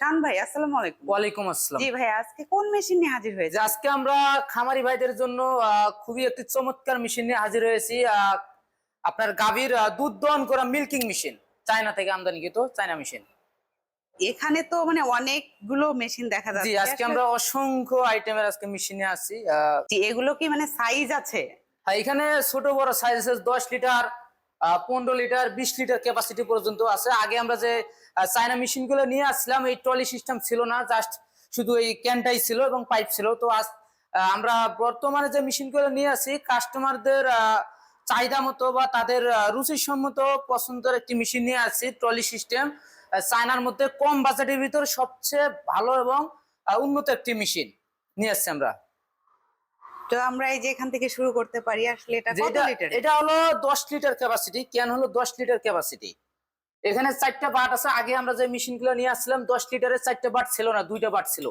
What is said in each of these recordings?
শান ভাই, আসসালামু আলাইকুম। ওয়ালাইকুম আসসালাম। জি ভাই, আজকে কোন মেশিন নিয়ে হাজির হয়েছে? আজকে আমরা খামারি ভাইদের জন্য খুবই একটি চমৎকার মেশিন নিয়ে হাজির হয়েছি। আপনার গাভীর দুধ দহন করা মিল্কিং মেশিন, চায়না থেকে আমদানিকৃত চায়না মেশিন। এখানে তো মানে অনেকগুলো মেশিন দেখা জি, যাচ্ছে আজকে আসলে। আমরা অসংখ্য আইটেমের আজকে মেশিন নিয়ে আসছি। জি, এগুলো কি মানে সাইজ আছে? এখানে ছোট বড় সাইজ আছে, 10 লিটার, 15 লিটার, 20 লিটার ক্যাপাসিটি পর্যন্ত আছে। আগে আমরা যে চায়না মেশিন গুলো নিয়ে আসছিলাম, এই ট্রলি সিস্টেম ছিল না, জাস্ট শুধু এই ক্যানটাই ছিল এবং পাইপ ছিল। তো আজ আমরা বর্তমানে যে মেশিন গুলো নিয়ে আসি, কাস্টমারদের চাহিদা মতো বা তাদের রুচিসম্মত পছন্দের একটি মেশিন নিয়ে আসছি, ট্রলি সিস্টেম। চায়নার মধ্যে কম বাজেটের ভিতর সবচেয়ে ভালো এবং উন্নত একটি মেশিন নিয়ে আসছি আমরা। তো আমরা এই যে এখান থেকে শুরু করতে পারি। আসলে এটা কত লিটার? এটা হলো 10 লিটার ক্যাপাসিটি। ক্যান হলো 10 লিটার ক্যাপাসিটি। এখানে 4টা বাট আছে। আগে আমরা যে মেশিন গুলো নিয়ে আসছিলাম, 10 লিটারের 4টা বাট ছিল না, 2টা বাট ছিল।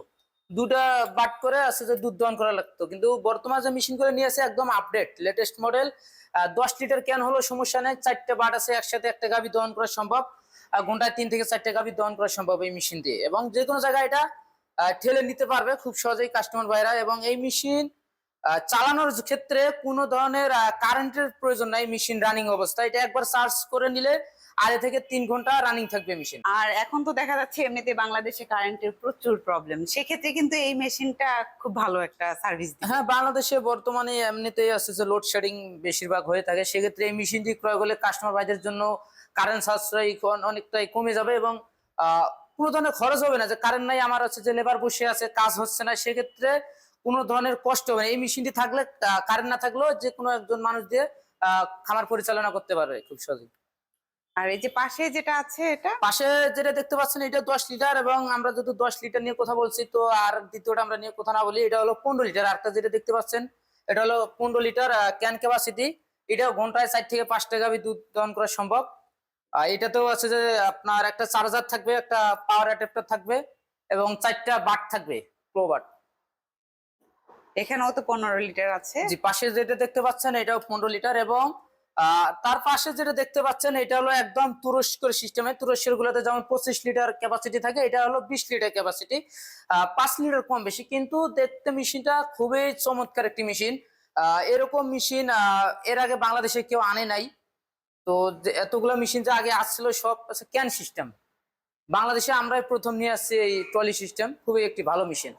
2টা বাট করে আছে যে দুধ দহন করা লাগতো, কিন্তু বর্তমানে যে মেশিন গুলো নিয়ে আসে একদম update latest model. 10 litre can হলো সমস্যা নেই, 4টা বাট আছে, একসাথে একটা গাভী দহন করা সম্ভব। ঘন্টায় 3 থেকে 4টা গাভী দহন করা সম্ভব এই মেশিন দিয়ে, এবং যে কোনো জায়গায় এটা ঠেলে নিতে পারবে খুব সহজেই কাস্টমার ভাইরা। এবং এই মেশিন চালানোর ক্ষেত্রে কোনো ধরনের কারেন্টের প্রয়োজন নাই। মেশিন রানিং অবস্থায় এটা একবার চার্জ করে নিলে 2.5 থেকে 3 ঘন্টা রানিং থাকবে মেশিন। আর এখন তো দেখা যাচ্ছে এমনিতে বাংলাদেশে কারেন্টের প্রচুর প্রবলেম, সেক্ষেত্রে কিন্তু এই মেশিনটা খুব ভালো একটা সার্ভিস দিবে। হ্যাঁ, বাংলাদেশে বর্তমানে এমনিতেই আছে যে লোডশেডিং বেশিরভাগ হয়ে থাকে। সেক্ষেত্রে এই মেশিনটি ক্রয় করলে কাস্টমার ভাইদের জন্য কারেন্ট সাশ্রয় অনেকটাই কমে যাবে, এবং কোনো ধরনের খরচ হবে না যে কারেন্ট নাই, আমার হচ্ছে যে লেবার বসে আছে, কাজ হচ্ছে না। সেক্ষেত্রে কোনো ধরনের কষ্ট হবে না। এই মেশিনটি থাকলে কারেন্ট না থাকলেও যে কোনো একজন মানুষ দিয়ে খামার পরিচালনা করতে পারবে খুব সহজেই। আর এই যে পাশে যেটা আছে এটা? পাশে যেটা দেখতে পাচ্ছেন এটা 10 লিটার, এবং আমরা যদি 10 লিটার নিয়ে কথা বলছি, তো আর দ্বিতীয়টা আমরা নিয়ে কথা না বলি, এটা হলো 15 লিটার। আরেকটা যেটা দেখতে পাচ্ছেন এটা হলো 15 লিটার ক্যান ক্যাপাসিটি। এটা ঘন্টায় 4 থেকে 5টা গাভী দুধ দহন করা সম্ভব। এটাতেও আছে যে আপনার একটা চার্জার থাকবে, একটা পাওয়ার অ্যাডাপ্টার থাকবে, এবং 4টা বাট থাকবে, প্রো বাট। এখানেও তো 15 লিটার আছে। জি, পাশে যেটা দেখতে পাচ্ছেন এটাও 15 লিটার, এবং তার পাশে যেটা দেখতে পাচ্ছেন এটা হলো একদম তুরস্কের সিস্টেমে। তুরস্কের গুলোতে যেমন 25 লিটার ক্যাপাসিটি থাকে, এটা হলো 20 লিটার ক্যাপাসিটি। 5 লিটার কম বেশি, কিন্তু দেখতে মেশিনটা খুবই চমৎকার একটি মেশিন। এরকম মেশিন এর আগে বাংলাদেশে কেউ আনে নাই। তো এতগুলো মেশিন যে আগে আসছিল সব ক্যান সিস্টেম, বাংলাদেশে আমরাই প্রথম নিয়ে আসছি এই ট্রলি সিস্টেম, খুবই একটি ভালো মেশিন।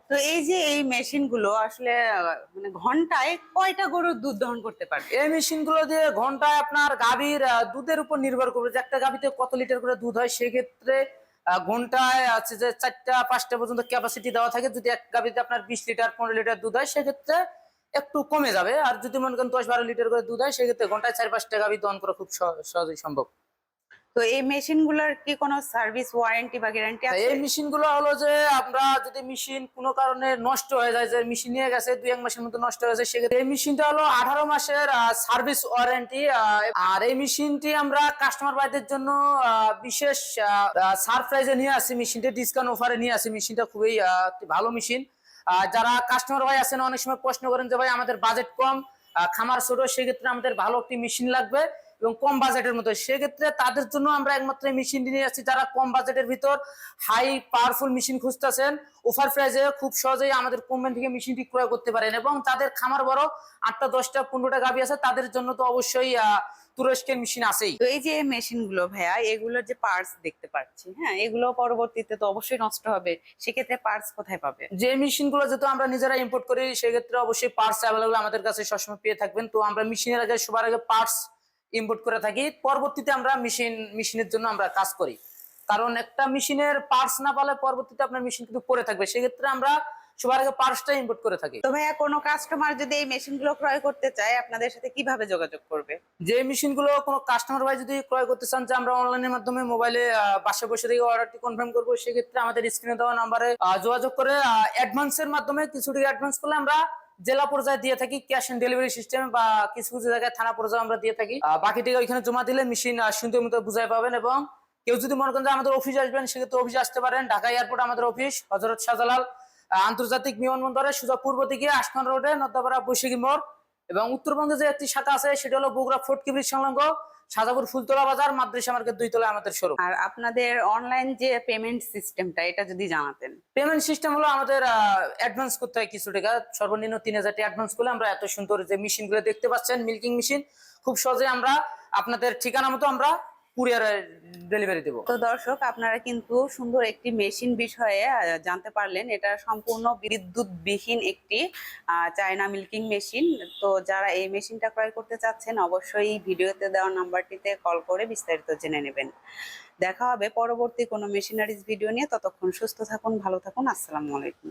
তো এই যে এই মেশিন গুলো আসলে মানে ঘন্টায় কয়টা গরুর দুধ দহন করতে পারবে? এই মেশিন গুলো দিয়ে ঘন্টায় আপনার গাভীর দুধের উপর নির্ভর করবে যে একটা গাভীতে কত লিটার করে দুধ হয়। সেক্ষেত্রে ঘন্টায় আছে যে 4টা 5টা পর্যন্ত ক্যাপাসিটি দেওয়া থাকে। যদি এক গাভীতে আপনার 20 লিটার 15 লিটার দুধ হয়, সেক্ষেত্রে একটু কমে যাবে। আর যদি মনে করেন 10-12 লিটার করে দুধ হয়, সেক্ষেত্রে ঘন্টায় 4-5টা গাভী দহন করা খুব সহজেই সম্ভব। তো এই মেশিন গুলার কি কোনো সার্ভিস ওয়ারেন্টি বা গ্যারান্টি আছে? এই মেশিন গুলো হলো যে আমরা যদি মেশিন কোনো কারণে নষ্ট হয়ে যায়, যে মেশিন নিয়ে গেছে 2-1 মাসের মধ্যে নষ্ট হয়ে যায়, সেক্ষেত্রে এই মেশিনটা হলো 18 মাসের সার্ভিস ওয়ারেন্টি। আর এই মেশিনটি আমরা কাস্টমার ভাইদের জন্য বিশেষ সারপ্রাইজে নিয়ে আসি, মেশিনটা ডিসকাউন্ট অফারে নিয়ে আসি। মেশিনটা খুবই একটি ভালো মেশিন। যারা কাস্টমার ভাই আছেন অনেক সময় প্রশ্ন করেন যে ভাই আমাদের বাজেট কম, খামার ছোট, সেক্ষেত্রে আমাদের ভালো একটি মেশিন লাগবে এবং কম বাজেটের মধ্যে। সেক্ষেত্রে তাদের জন্য আমরা একমাত্র মেশিন নিয়ে আসছি। যারা কম বাজেটের ভিতর হাই পাওয়ারফুল মেশিন খুঁজতেছেন, অফার প্রাইসে খুব সহজেই আমাদের কোম্পানি থেকে মেশিনটি ক্রয় করতে পারেন। এবং তাদের খামার বড় 8টা 10টা 15টা গাভী আছে, তাদের জন্য তো অবশ্যই তুরস্কের মেশিন আছেই। তো এই যে মেশিন গুলো ভাইয়া, এগুলোর যে পার্টস দেখতে পাচ্ছি, হ্যাঁ, এগুলো পরবর্তীতে তো অবশ্যই নষ্ট হবে, সেক্ষেত্রে পার্টস কোথায় পাবে? যে মেশিন গুলো যেহেতু আমরা নিজেরা ইম্পোর্ট করি, সেক্ষেত্রে অবশ্যই পার্টস অ্যাভেলেবল আমাদের কাছে সবসময় পেয়ে থাকবেন। তো আমরা মেশিনের আগে সবার আগে পার্টস ইম্পোর্ট করে থাকি, পরবর্তীতে আমরা মেশিনের জন্য আমরা কাজ করি। কারণ একটা মেশিনের পার্টস না পালে পরবর্তীতে আপনার মেশিন কিন্তু পড়ে থাকবে। সেক্ষেত্রে আমরা সবার আগে পার্টসটা ইম্পোর্ট করে থাকি। তো ভাইয়া, কোনো কাস্টমার যদি এই মেশিন গুলো ক্রয় করতে চায়, আপনাদের সাথে কিভাবে যোগাযোগ করবে? যে মেশিন গুলো কোনো কাস্টমার ভাই যদি ক্রয় করতে চান, যে আমরা অনলাইনের মাধ্যমে মোবাইলে বাসা বসে থেকে অর্ডারটি কনফার্ম করবো, সেক্ষেত্রে আমাদের স্ক্রিনে দেওয়া নাম্বারে যোগাযোগ করে অ্যাডভান্সের মাধ্যমে কিছু টাকা অ্যাডভান্স করলে আমরা জেলা পর্যায়ে দিয়ে থাকি ক্যাশ অন ডেলিভারি সিস্টেম, বা কিছু কিছু জায়গায় থানা পর্যায়ে আমরা দিয়ে থাকি। বাকি টাকা ওইখানে জমা দিলে মেশিন সুন্দর মতো বুঝাই পাবেন। এবং কেউ যদি মনে করেন যে আমাদের অফিস আসবেন, সেক্ষেত্রে অফিসে আসতে পারেন। ঢাকা এয়ারপোর্ট আমাদের অফিস, হযরত শাহজালাল আন্তর্জাতিক বিমানবন্দরে সোজা পূর্ব দিকে আসমান রোডে নদ্দাপাড়া বৈশাখী মোড়। এবং উত্তরবঙ্গে যে একটি শাখা আছে সেটা হলো বগুড়া ফোর্ট কিবরিজ সংলগ্ন সাজাপুর ফুলতলা বাজার, মাদ্রাসা মার্কেট 2 তলায় আমাদের শোরুম। আর আপনাদের অনলাইন যে পেমেন্ট সিস্টেমটা এটা যদি জানাতেন। পেমেন্ট সিস্টেম হলো আমাদের অ্যাডভান্স করতে হয় কিছু টাকা, সর্বনিম্ন 3000 টাকা অ্যাডভান্স করলে আমরা এত সুন্দর যে মেশিনগুলো দেখতে পাচ্ছেন, মিল্কিং মেশিন, খুব সহজে আমরা আপনাদের ঠিকানা মতো আমরা কুরিয়ারে ডেলিভারি দেবো। তো দর্শক, আপনারা কিন্তু সুন্দর একটি মেশিন বিষয়ে জানতে পারলেন। এটা সম্পূর্ণ বিদ্যুৎবিহীন একটি চায়না মিল্কিং মেশিন। তো যারা এই মেশিনটা ক্রয় করতে চাচ্ছেন অবশ্যই ভিডিওতে দেওয়া নাম্বারটিতে কল করে বিস্তারিত জেনে নেবেন। দেখা হবে পরবর্তী কোনো মেশিনারিজ ভিডিও নিয়ে। ততক্ষণ সুস্থ থাকুন, ভালো থাকুন। আসসালামু আলাইকুম।